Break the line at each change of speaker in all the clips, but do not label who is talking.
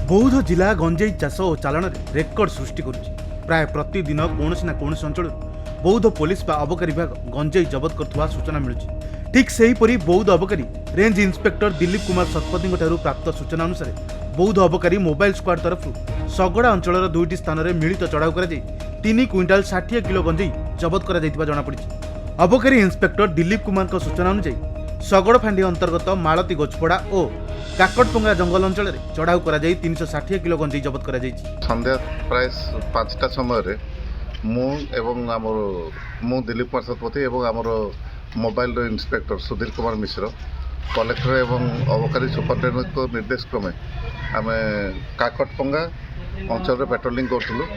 बौद्ध जिला गंजेई चाष और चालाण रेकर्ड सृष्टि करुच्ची। प्राय प्रतिदिन कौन ना कौन अंचल बौद्ध पुलिस बा अबकारी विभाग गंजेई जबत कर सूचना मिलूची। ठीक सेहीपरि बौद्ध अबकारी रेंज इन्स्पेक्टर दिलीप कुमार शतपथी प्राप्त सूचना अनुसार बौद्ध अबकारी मोबाइल स्क्वाड तरफ सगड़ा अंचल दुईटी स्थान में मिलित चढ़ाऊ कर 3 क्विंटाल 60 किलो गंजेई जबत कर जमापड़ी। अबकारी इन्स्पेक्टर दिलीप कुमार सूचना अनुसार सगड़ फांडी अंतर्गत मालती गछपड़ा और काकटपंगा जंगल अंचल में चढ़ाऊ कर 360 किलो गंजेई जबत कर
संध्या प्राय 5टा समय मु दिलीप कुमार शतपथी और आमर mobile inspector Sudhir Kumar Mishra collector एवं अबकारी सुपरिटेडेंट को निर्देश क्रमे आम काकटपंगा अंचल पेट्रोलिंग करूँ।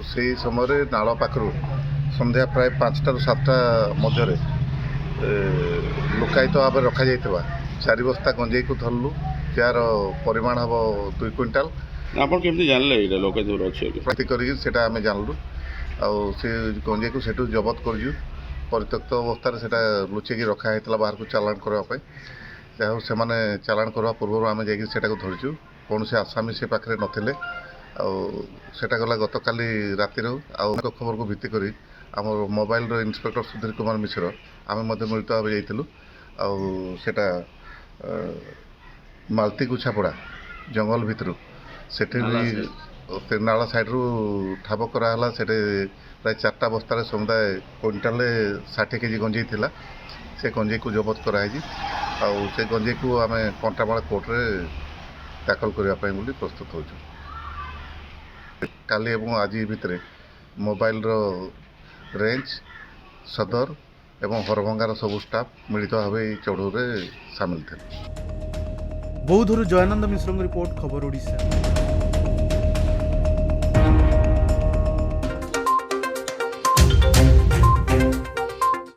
से समय नाल पाखु संध्या प्राय 5टा ରୁ 7ଟା मध्य लुकायित भाव रखा 4 बस्ता गंजेई को धरलु जार परिमाण हम 2 क्विंटाल।
आपण केमती जानले एटा लोकायित अछि
प्राप्ति करी सेटा आमे जानलु आ से गंजेई को सेटु जबत करजु। परित्यक्त अवस्था सेटा लुचेकी रखा होता बाहर को चालाण करने जहाँ से मैंने चालाण करवा पूर्व आम जा धरचु कौन से आसामी से पाखे नथिले आटा गला गत काली रातिर खबर को भित्ति करी आम मोबाइल इन्स्पेक्टर सुधीर कुमार मिश्र आम मिलित भाव जाइलु आटा मालती गुछापड़ा जंगल भितर से नाला साइड रू ठाब कराला से प्राय 4टा बस्तार समुदाय क्विंटाल 60 केजी गंजेई थिला से गंजेई को जबत कराई से गंजेई को आम कंटामाल कोर्ट रे दाखल करने बोली प्रस्तुत हो काली एवं आज भितर मोबाइल रेंज सदर एवं हरभंगार सबू स्टाफ मिलित भाव चढ़ऊ सामिल थे।
बौद्धरू जयानंद मिश्र रिपोर्ट खबर ओडिशा।